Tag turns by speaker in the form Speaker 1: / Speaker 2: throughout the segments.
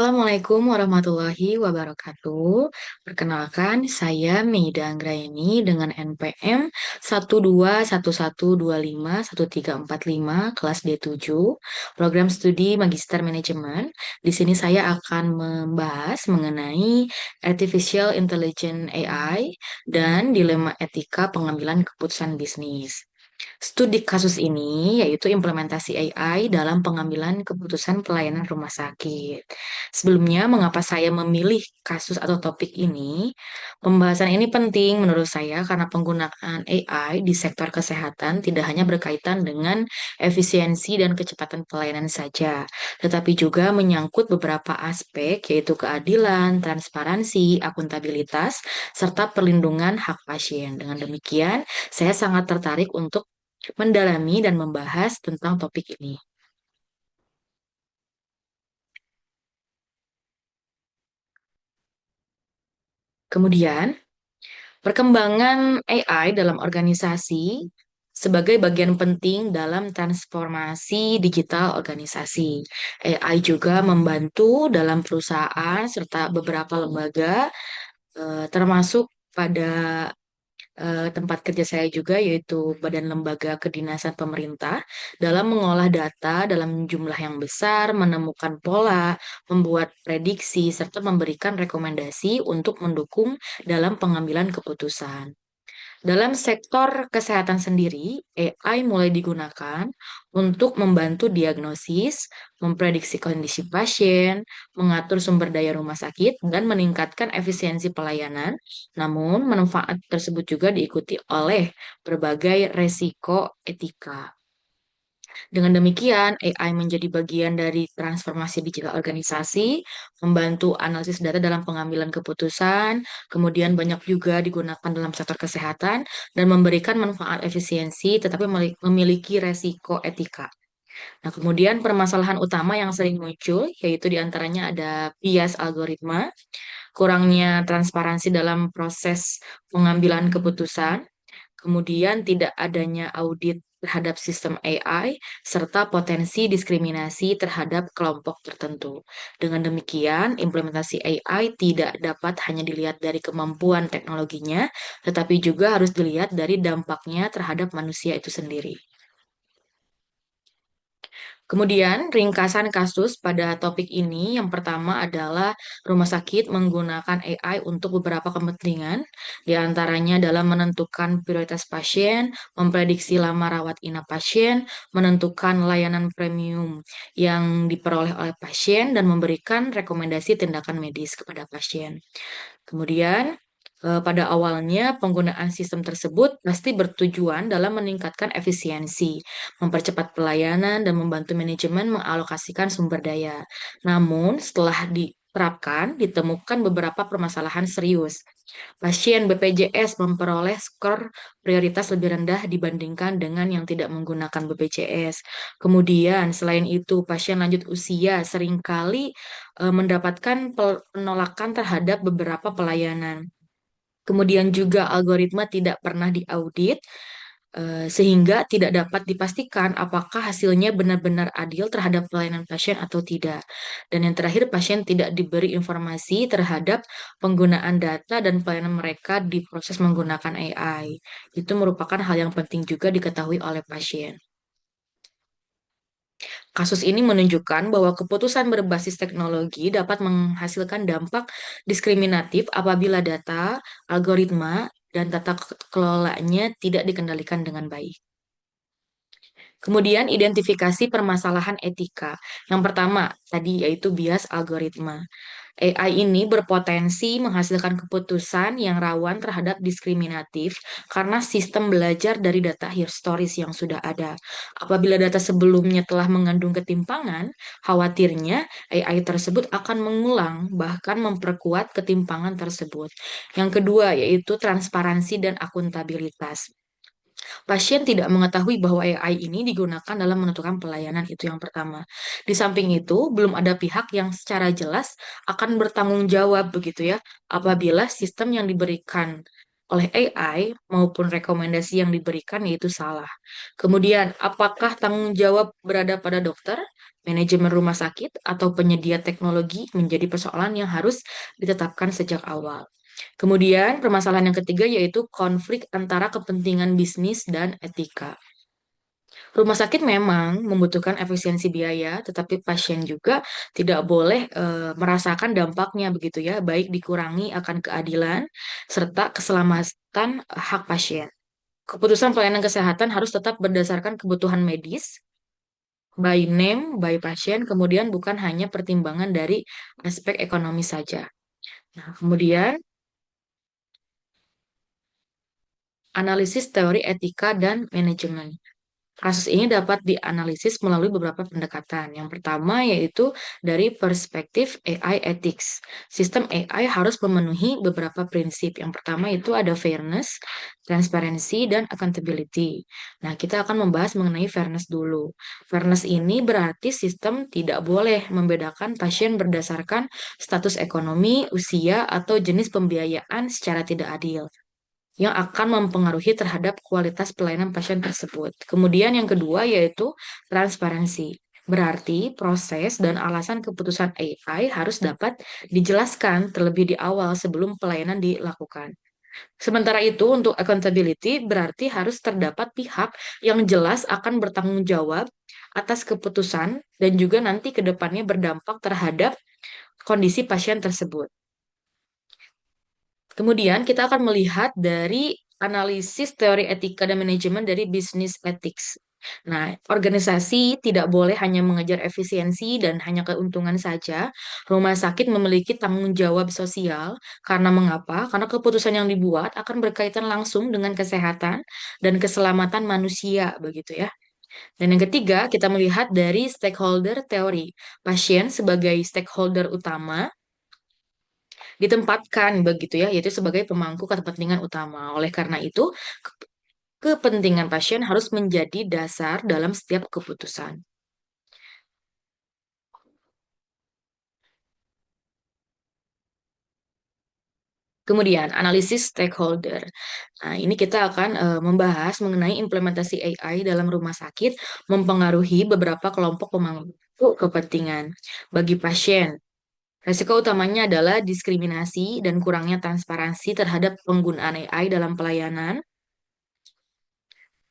Speaker 1: Assalamualaikum warahmatullahi wabarakatuh. Perkenalkan, saya Meida Anggraini dengan NPM 12112513455 kelas D7, program studi Magister Manajemen. Di sini saya akan membahas mengenai Artificial Intelligence AI dan dilema etika pengambilan keputusan bisnis. Studi kasus ini yaitu implementasi AI dalam pengambilan keputusan pelayanan rumah sakit. Sebelumnya, mengapa saya memilih kasus atau topik ini? Pembahasan ini penting menurut saya karena penggunaan AI di sektor kesehatan tidak hanya berkaitan dengan efisiensi dan kecepatan pelayanan saja, tetapi juga menyangkut beberapa aspek yaitu keadilan, transparansi, akuntabilitas, serta perlindungan hak pasien. Dengan demikian, saya sangat tertarik untuk mendalami dan membahas tentang topik ini. Kemudian, perkembangan AI dalam organisasi sebagai bagian penting dalam transformasi digital organisasi. AI juga membantu dalam perusahaan serta beberapa lembaga, termasuk pada tempat kerja saya juga, yaitu Badan Lembaga Kedinasan Pemerintah, dalam mengolah data dalam jumlah yang besar, menemukan pola, membuat prediksi, serta memberikan rekomendasi untuk mendukung dalam pengambilan keputusan. Dalam sektor kesehatan sendiri, AI mulai digunakan untuk membantu diagnosis, memprediksi kondisi pasien, mengatur sumber daya rumah sakit, dan meningkatkan efisiensi pelayanan. Namun, manfaat tersebut juga diikuti oleh berbagai resiko etika. Dengan demikian, AI menjadi bagian dari transformasi digital organisasi, membantu analisis data dalam pengambilan keputusan, kemudian banyak juga digunakan dalam sektor kesehatan, dan memberikan manfaat efisiensi, tetapi memiliki resiko etika. Nah, kemudian permasalahan utama yang sering muncul, yaitu diantaranya ada bias algoritma, kurangnya transparansi dalam proses pengambilan keputusan, kemudian tidak adanya audit terhadap sistem AI, serta potensi diskriminasi terhadap kelompok tertentu. Dengan demikian, implementasi AI tidak dapat hanya dilihat dari kemampuan teknologinya, tetapi juga harus dilihat dari dampaknya terhadap manusia itu sendiri. Kemudian, ringkasan kasus pada topik ini yang pertama adalah rumah sakit menggunakan AI untuk beberapa kepentingan, di antaranya dalam menentukan prioritas pasien, memprediksi lama rawat inap pasien, menentukan layanan premium yang diperoleh oleh pasien, dan memberikan rekomendasi tindakan medis kepada pasien. Kemudian, pada awalnya penggunaan sistem tersebut pasti bertujuan dalam meningkatkan efisiensi, mempercepat pelayanan, dan membantu manajemen mengalokasikan sumber daya. Namun, setelah diterapkan, ditemukan beberapa permasalahan serius. Pasien BPJS memperoleh skor prioritas lebih rendah dibandingkan dengan yang tidak menggunakan BPJS. Kemudian, selain itu, pasien lanjut usia seringkali mendapatkan penolakan terhadap beberapa pelayanan. Kemudian juga algoritma tidak pernah diaudit, sehingga tidak dapat dipastikan apakah hasilnya benar-benar adil terhadap pelayanan pasien atau tidak. Dan yang terakhir, pasien tidak diberi informasi terhadap penggunaan data dan pelayanan mereka di proses menggunakan AI. Itu merupakan hal yang penting juga diketahui oleh pasien. Kasus ini menunjukkan bahwa keputusan berbasis teknologi dapat menghasilkan dampak diskriminatif apabila data, algoritma, dan tata kelolanya tidak dikendalikan dengan baik. Kemudian identifikasi permasalahan etika. Yang pertama tadi yaitu bias algoritma. AI ini berpotensi menghasilkan keputusan yang rawan terhadap diskriminatif karena sistem belajar dari data historis yang sudah ada. Apabila data sebelumnya telah mengandung ketimpangan, khawatirnya AI tersebut akan mengulang bahkan memperkuat ketimpangan tersebut. Yang kedua yaitu transparansi dan akuntabilitas. Pasien tidak mengetahui bahwa AI ini digunakan dalam menentukan pelayanan, itu yang pertama. Di samping itu, belum ada pihak yang secara jelas akan bertanggung jawab begitu ya, apabila sistem yang diberikan oleh AI maupun rekomendasi yang diberikan yaitu salah. Kemudian, apakah tanggung jawab berada pada dokter, manajemen rumah sakit, atau penyedia teknologi menjadi persoalan yang harus ditetapkan sejak awal. Kemudian, permasalahan yang ketiga yaitu konflik antara kepentingan bisnis dan etika. Rumah sakit memang membutuhkan efisiensi biaya, tetapi pasien juga tidak boleh merasakan dampaknya begitu ya, baik dikurangi akan keadilan serta keselamatan hak pasien. Keputusan pelayanan kesehatan harus tetap berdasarkan kebutuhan medis, by name, by pasien, kemudian bukan hanya pertimbangan dari aspek ekonomi saja. Nah, kemudian analisis teori etika dan manajemen. Kasus ini dapat dianalisis melalui beberapa pendekatan. Yang pertama yaitu dari perspektif AI ethics. Sistem AI harus memenuhi beberapa prinsip. Yang pertama itu ada fairness, transparency, dan accountability. Nah, kita akan membahas mengenai fairness dulu. Fairness ini berarti sistem tidak boleh membedakan pasien berdasarkan status ekonomi, usia, atau jenis pembiayaan secara tidak adil yang akan mempengaruhi terhadap kualitas pelayanan pasien tersebut. Kemudian yang kedua yaitu transparansi. Berarti proses dan alasan keputusan AI harus dapat dijelaskan terlebih di awal sebelum pelayanan dilakukan. Sementara itu, untuk accountability berarti harus terdapat pihak yang jelas akan bertanggung jawab atas keputusan dan juga nanti ke depannya berdampak terhadap kondisi pasien tersebut. Kemudian kita akan melihat dari analisis teori etika dan manajemen dari bisnis ethics. Nah, organisasi tidak boleh hanya mengejar efisiensi dan hanya keuntungan saja. Rumah sakit memiliki tanggung jawab sosial. Karena mengapa? Karena keputusan yang dibuat akan berkaitan langsung dengan kesehatan dan keselamatan manusia, begitu ya. Dan yang ketiga, kita melihat dari stakeholder teori. Pasien sebagai stakeholder utama ditempatkan begitu ya, yaitu sebagai pemangku kepentingan utama. Oleh karena itu, ke- kepentingan pasien harus menjadi dasar dalam setiap keputusan. Kemudian, analisis stakeholder. Nah, ini kita akan membahas mengenai implementasi AI dalam rumah sakit mempengaruhi beberapa kelompok pemangku kepentingan. Bagi pasien, resiko utamanya adalah diskriminasi dan kurangnya transparansi terhadap penggunaan AI dalam pelayanan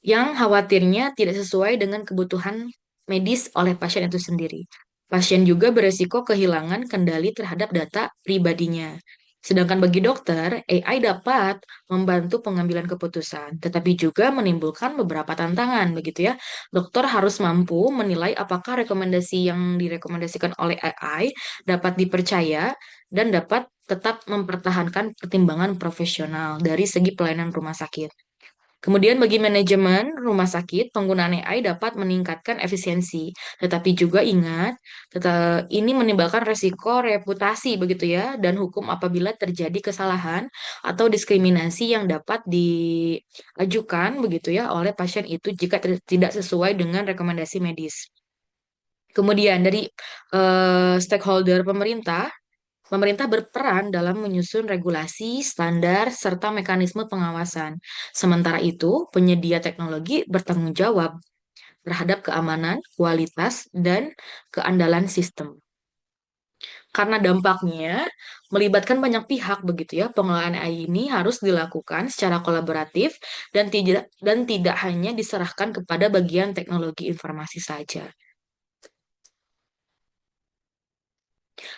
Speaker 1: yang khawatirnya tidak sesuai dengan kebutuhan medis oleh pasien itu sendiri. Pasien juga beresiko kehilangan kendali terhadap data pribadinya. Sedangkan bagi dokter, AI dapat membantu pengambilan keputusan, tetapi juga menimbulkan beberapa tantangan, begitu ya. Dokter harus mampu menilai apakah rekomendasi yang direkomendasikan oleh AI dapat dipercaya dan dapat tetap mempertahankan pertimbangan profesional dari segi pelayanan rumah sakit. Kemudian bagi manajemen rumah sakit, penggunaan AI dapat meningkatkan efisiensi. Tetapi juga ingat, ini menimbulkan resiko reputasi begitu ya, dan hukum apabila terjadi kesalahan atau diskriminasi yang dapat diajukan begitu ya oleh pasien itu jika tidak sesuai dengan rekomendasi medis. Kemudian dari stakeholder pemerintah, pemerintah berperan dalam menyusun regulasi, standar, serta mekanisme pengawasan. Sementara itu, penyedia teknologi bertanggung jawab terhadap keamanan, kualitas, dan keandalan sistem. Karena dampaknya melibatkan banyak pihak begitu ya, pengelolaan AI ini harus dilakukan secara kolaboratif dan tidak hanya diserahkan kepada bagian teknologi informasi saja.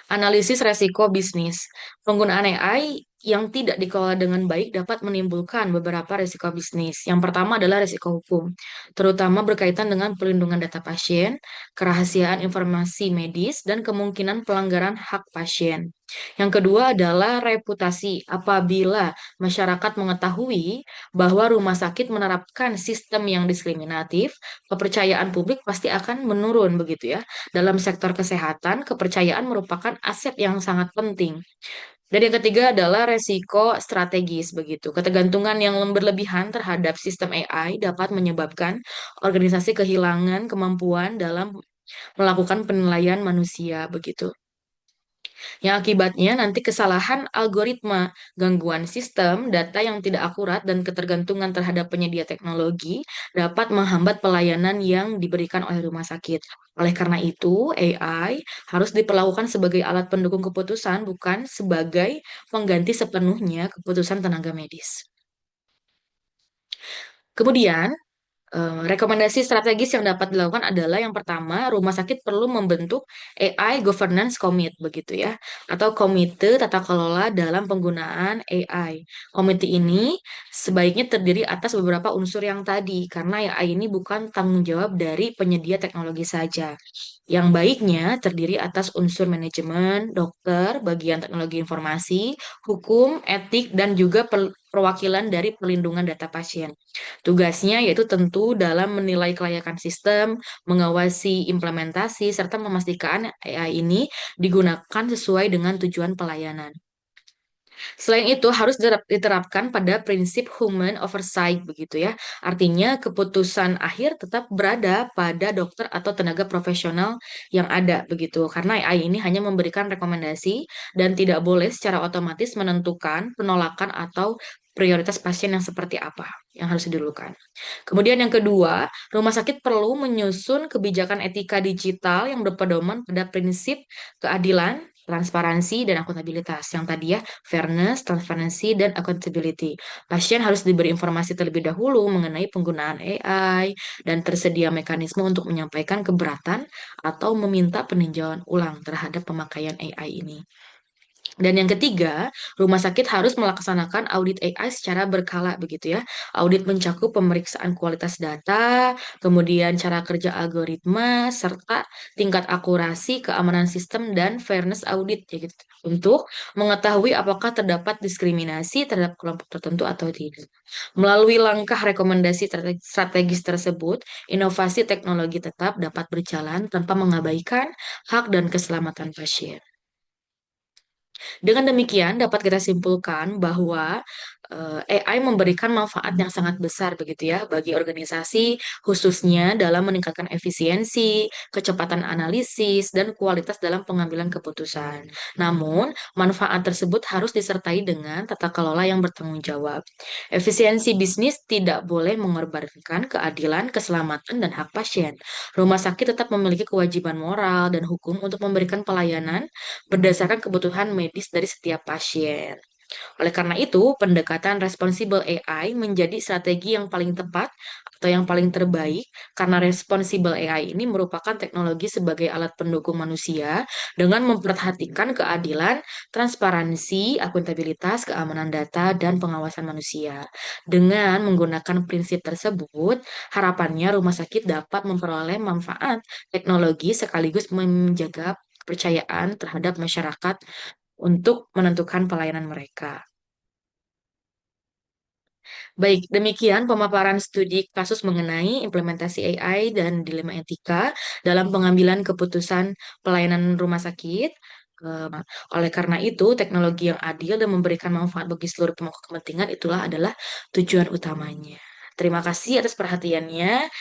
Speaker 1: Analisis resiko bisnis. Penggunaan AI yang tidak dikelola dengan baik dapat menimbulkan beberapa risiko bisnis. Yang pertama adalah risiko hukum, terutama berkaitan dengan perlindungan data pasien, kerahasiaan informasi medis, dan kemungkinan pelanggaran hak pasien. Yang kedua adalah reputasi. Apabila masyarakat mengetahui bahwa rumah sakit menerapkan sistem yang diskriminatif, kepercayaan publik pasti akan menurun begitu ya. Dalam sektor kesehatan, kepercayaan merupakan aset yang sangat penting. Dan yang ketiga adalah resiko strategis begitu. Ketergantungan yang berlebihan terhadap sistem AI dapat menyebabkan organisasi kehilangan kemampuan dalam melakukan penilaian manusia begitu. Yang akibatnya nanti kesalahan algoritma, gangguan sistem, data yang tidak akurat, dan ketergantungan terhadap penyedia teknologi dapat menghambat pelayanan yang diberikan oleh rumah sakit. Oleh karena itu, AI harus diperlakukan sebagai alat pendukung keputusan, bukan sebagai pengganti sepenuhnya keputusan tenaga medis. Kemudian, rekomendasi strategis yang dapat dilakukan adalah yang pertama, rumah sakit perlu membentuk AI Governance Committee begitu ya, atau komite tata kelola dalam penggunaan AI. Komite ini sebaiknya terdiri atas beberapa unsur yang tadi, karena AI ini bukan tanggung jawab dari penyedia teknologi saja. Yang baiknya terdiri atas unsur manajemen, dokter, bagian teknologi informasi, hukum, etik, dan juga perwakilan dari perlindungan data pasien. Tugasnya yaitu tentu dalam menilai kelayakan sistem, mengawasi implementasi, serta memastikan AI ini digunakan sesuai dengan tujuan pelayanan. Selain itu, harus diterapkan pada prinsip human oversight begitu ya. Artinya, keputusan akhir tetap berada pada dokter atau tenaga profesional yang ada begitu. Karena AI ini hanya memberikan rekomendasi dan tidak boleh secara otomatis menentukan penolakan atau prioritas pasien yang seperti apa yang harus didulukan. Kemudian yang kedua, rumah sakit perlu menyusun kebijakan etika digital yang berpedoman pada prinsip keadilan, transparansi, dan akuntabilitas. Yang tadi ya, fairness, transparansi, dan accountability. Pasien harus diberi informasi terlebih dahulu mengenai penggunaan AI dan tersedia mekanisme untuk menyampaikan keberatan atau meminta peninjauan ulang terhadap pemakaian AI ini. Dan yang ketiga, rumah sakit harus melaksanakan audit AI secara berkala begitu ya. Audit mencakup pemeriksaan kualitas data, kemudian cara kerja algoritma, serta tingkat akurasi, keamanan sistem, dan fairness audit ya gitu. Untuk mengetahui apakah terdapat diskriminasi terhadap kelompok tertentu atau tidak. Melalui langkah rekomendasi strategis tersebut, inovasi teknologi tetap dapat berjalan tanpa mengabaikan hak dan keselamatan pasien. Dengan demikian, dapat kita simpulkan bahwa AI memberikan manfaat yang sangat besar begitu ya bagi organisasi, khususnya dalam meningkatkan efisiensi, kecepatan analisis, dan kualitas dalam pengambilan keputusan. Namun, manfaat tersebut harus disertai dengan tata kelola yang bertanggung jawab. Efisiensi bisnis tidak boleh mengorbankan keadilan, keselamatan, dan hak pasien. Rumah sakit tetap memiliki kewajiban moral dan hukum untuk memberikan pelayanan berdasarkan kebutuhan medis dari setiap pasien. Oleh karena itu, pendekatan responsible AI menjadi strategi yang paling tepat atau yang paling terbaik karena responsible AI ini merupakan teknologi sebagai alat pendukung manusia dengan memperhatikan keadilan, transparansi, akuntabilitas, keamanan data, dan pengawasan manusia. Dengan menggunakan prinsip tersebut, harapannya rumah sakit dapat memperoleh manfaat teknologi sekaligus menjaga kepercayaan terhadap masyarakat untuk menentukan pelayanan mereka. Baik, demikian pemaparan studi kasus mengenai implementasi AI dan dilema etika dalam pengambilan keputusan pelayanan rumah sakit. Eh, Oleh karena itu, teknologi yang adil dan memberikan manfaat bagi seluruh pemangku kepentingan itulah adalah tujuan utamanya. Terima kasih atas perhatiannya.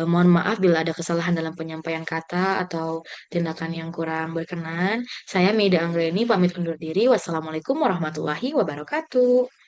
Speaker 1: Mohon maaf bila ada kesalahan dalam penyampaian kata atau tindakan yang kurang berkenan. Saya Meida Anggreni pamit undur diri. Wassalamualaikum warahmatullahi wabarakatuh.